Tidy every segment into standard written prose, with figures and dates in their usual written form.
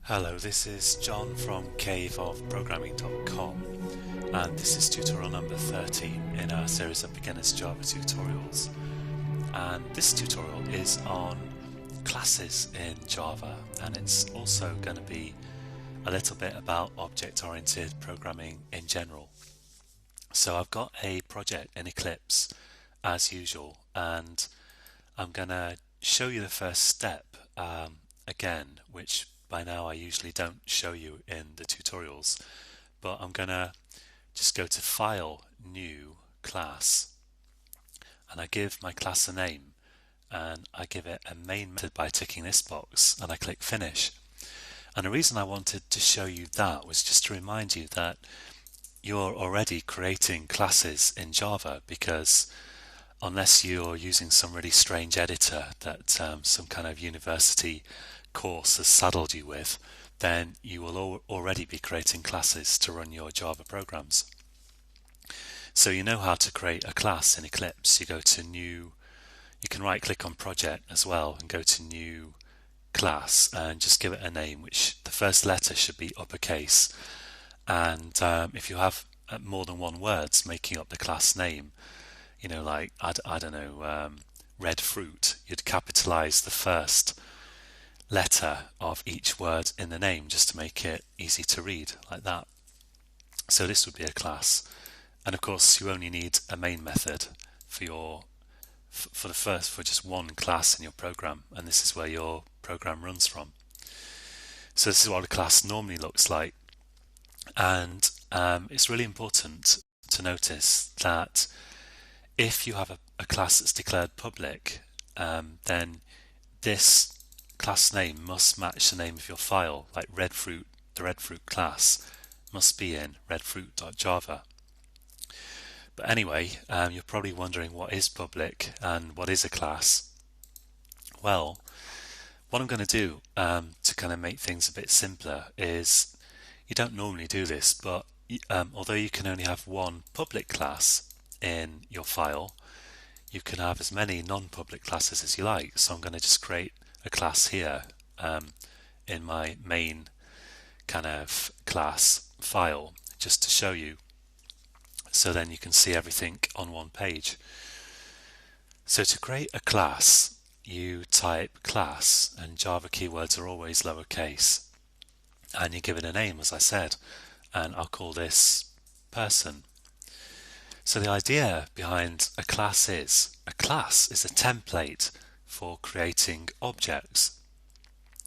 Hello, this is John from caveofprogramming.com, and this is tutorial number 13 in our series of beginners Java tutorials. And this tutorial is on classes in Java, and it's also going to be a little bit about object-oriented programming in general. So I've got a project in Eclipse as usual, and I'm going to show you the first step again, which by now I usually don't show you in the tutorials, but I'm going to just go to File, New, Class, and I give my class a name, and I give it a main method by ticking this box, and I click Finish. And the reason I wanted to show you that was just to remind you that you're already creating classes in Java, because unless you're using some really strange editor that some kind of university course has saddled you with, then you will already be creating classes to run your Java programs. So you know how to create a class in Eclipse. You go to New, you can right click on Project as well and go to New Class and just give it a name, which the first letter should be uppercase. And if you have more than one words making up the class name, you know, like, I don't know, red fruit, you'd capitalize the first letter of each word in the name just to make it easy to read, like that. So this would be a class. And of course, you only need a main method for just one class in your program, and this is where your program runs from. So this is what a class normally looks like. And it's really important to notice that if you have a class that's declared public, then this class name must match the name of your file, like redfruit. The redfruit class must be in redfruit.java. But anyway, you're probably wondering what is public and what is a class. Well, what I'm going to do to kind of make things a bit simpler is, you don't normally do this, but although you can only have one public class in your file, you can have as many non-public classes as you like. So I'm going to just create a class here in my main kind of class file, just to show you, so then you can see everything on one page. So to create a class, you type class, and Java keywords are always lowercase, and you give it a name, as I said, and I'll call this person. So the idea behind a class is a template for creating objects,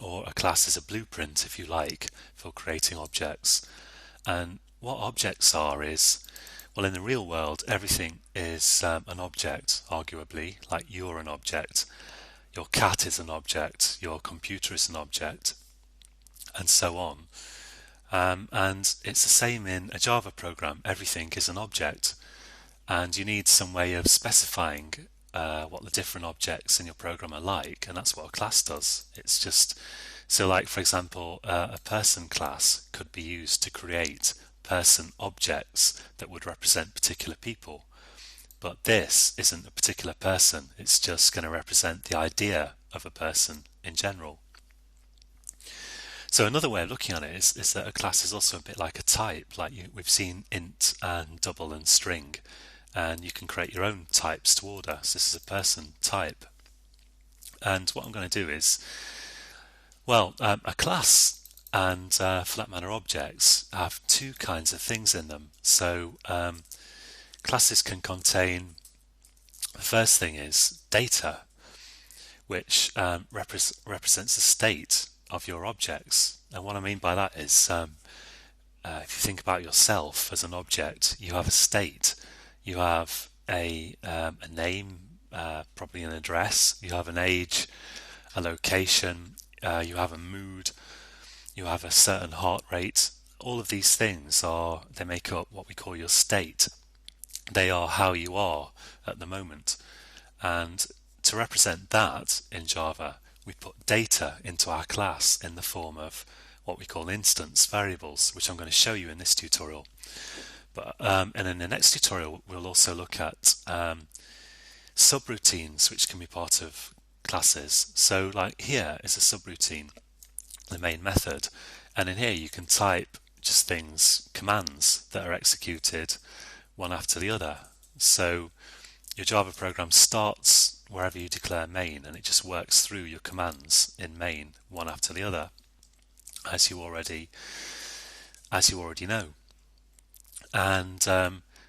or a class is a blueprint, if you like, for creating objects. And what objects are is, well, in the real world, everything is an object, arguably, like you're an object, your cat is an object, your computer is an object, and so on. And it's the same in a Java program. Everything is an object, and you need some way of specifying what the different objects in your program are like, and that's what a class does. It's just, so like, for example, a person class could be used to create person objects that would represent particular people, but this isn't a particular person, it's just going to represent the idea of a person in general. So another way of looking at it is that a class is also a bit like a type, like we've seen int and double and string, and you can create your own types to order. So this is a person type. And what I'm going to do is, well, a class and for that matter objects have two kinds of things in them. So classes can contain, the first thing is data, which represents the state of your objects. And what I mean by that is, if you think about yourself as an object, you have a state, you have a name, probably an address, you have an age, a location, you have a mood, you have a certain heart rate. All of these things they make up what we call your state. They are how you are at the moment. And to represent that in Java, we put data into our class in the form of what we call instance variables, which I'm going to show you in this tutorial. But and in the next tutorial, we'll also look at subroutines, which can be part of classes. So like here is a subroutine. the main method. And in here you can type just things, commands that are executed one after the other. So your Java program starts wherever you declare main, and it just works through your commands in main one after the other, as you already know. And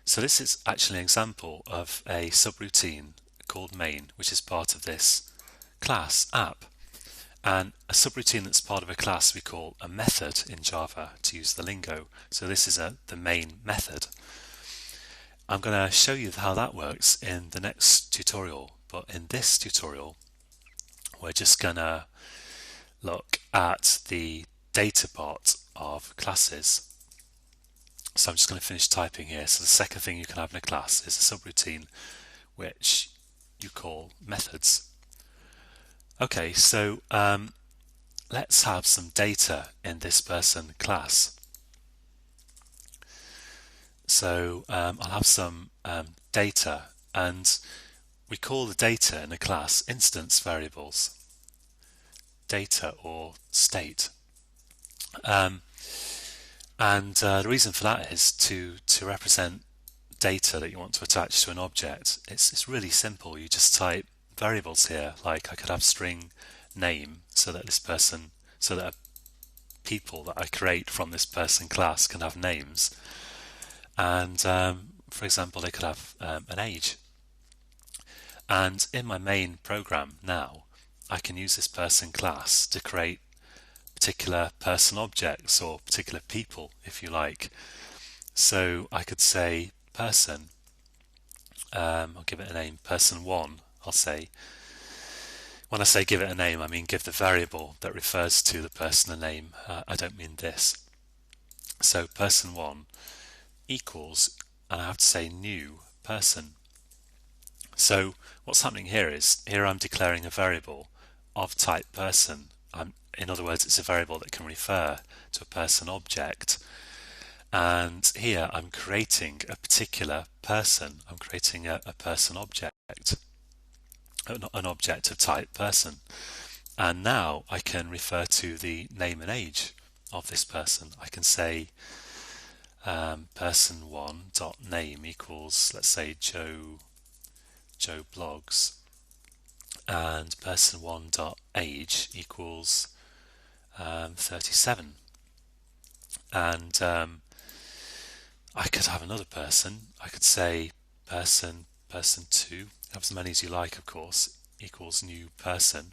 so this is actually an example of a subroutine called main, which is part of this class app. And a subroutine that's part of a class we call a method in Java, to use the lingo. So this is the main method. I'm going to show you how that works in the next tutorial, but in this tutorial we're just going to look at the data part of classes. So I'm just going to finish typing here. So the second thing you can have in a class is a subroutine which you call methods. Okay, so let's have some data in this person class. So I'll have some data, and we call the data in a class instance variables, data or state. And the reason for that is to represent data that you want to attach to an object. It's really simple. You just type variables here, like I could have string name, so that people that I create from this person class can have names. And for example, they could have an age. And in my main program now, I can use this person class to create particular person objects, or particular people, if you like. So I could say person, I'll give it a name, person1, I'll say. When I say give it a name, I mean give the variable that refers to the person a name. I don't mean this. So person1 equals, and I have to say new person. So what's happening here is, here I'm declaring a variable of type person. In other words, it's a variable that can refer to a person object. And here I'm creating a particular person. I'm creating a person object, an object of type person. And now I can refer to the name and age of this person. I can say person1.name equals, let's say, Joe Blogs, and person1.age equals 37. And I could have another person. I could say person2, have as many as you like, of course, equals new person.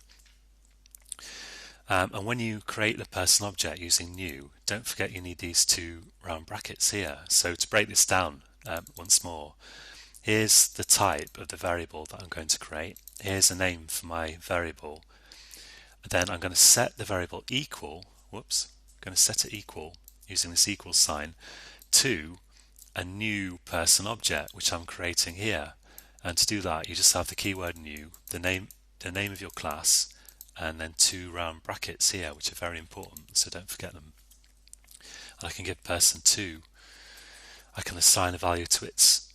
And when you create the person object using new, don't forget you need these two round brackets here. So to break this down once more, here's the type of the variable that I'm going to create. Here's a name for my variable. Then I'm going to set the variable equal, I'm going to set it equal using this equal sign to a new person object which I'm creating here. And to do that, you just have the keyword new, the name of your class, and then two round brackets here, which are very important, so don't forget them. And I can give person2, I can assign a value to its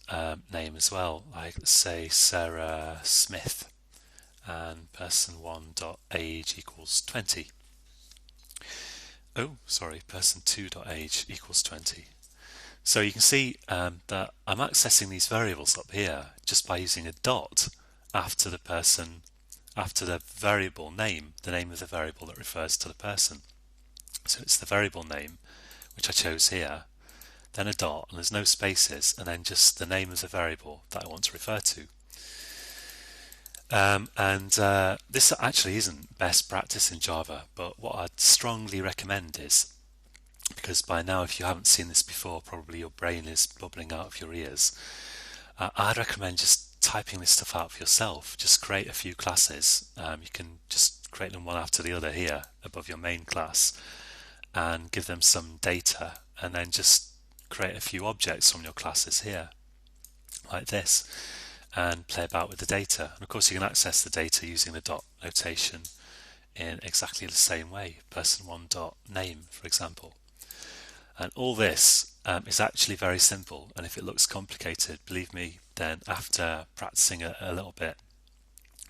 name as well, like let's say Sarah Smith, and person1.age equals 20. person2.age equals 20. So you can see that I'm accessing these variables up here just by using a dot after the variable name, the name of the variable that refers to the person. So it's the variable name, which I chose here, then a dot, and there's no spaces, and then just the name of the variable that I want to refer to. This actually isn't best practice in Java, but what I'd strongly recommend is, because by now if you haven't seen this before, probably your brain is bubbling out of your ears, I'd recommend just typing this stuff out for yourself. Just create a few classes. You can just create them one after the other here above your main class and give them some data, and then just create a few objects from your classes here like this and play about with the data. And of course you can access the data using the dot notation in exactly the same way, person1.name for example. And all this is actually very simple, and if it looks complicated, believe me, then after practicing a little bit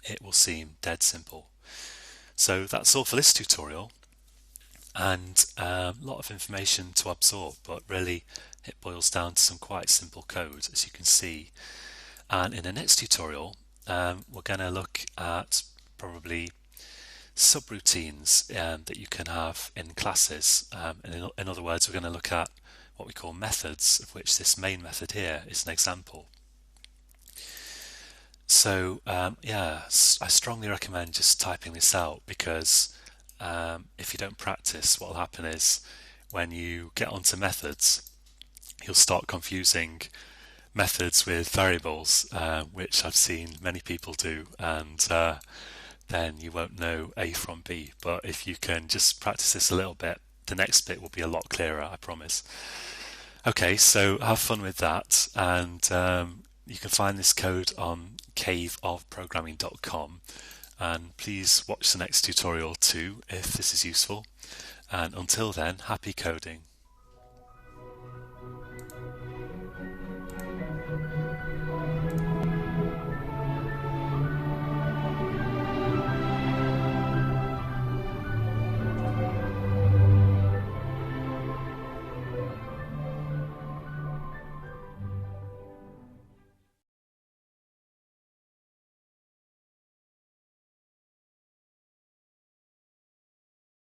it will seem dead simple. So that's all for this tutorial. and a lot of information to absorb, but really it boils down to some quite simple code, as you can see. And in the next tutorial, we're going to look at probably subroutines that you can have in classes. In other words, we're going to look at what we call methods, of which this main method here is an example. So yeah, I strongly recommend just typing this out, because if you don't practice, what will happen is when you get onto methods, you'll start confusing methods with variables, which I've seen many people do, and then you won't know A from B. But if you can just practice this a little bit, the next bit will be a lot clearer, I promise. Okay, so have fun with that, and you can find this code on caveofprogramming.com, and please watch the next tutorial too if this is useful. And until then, happy coding.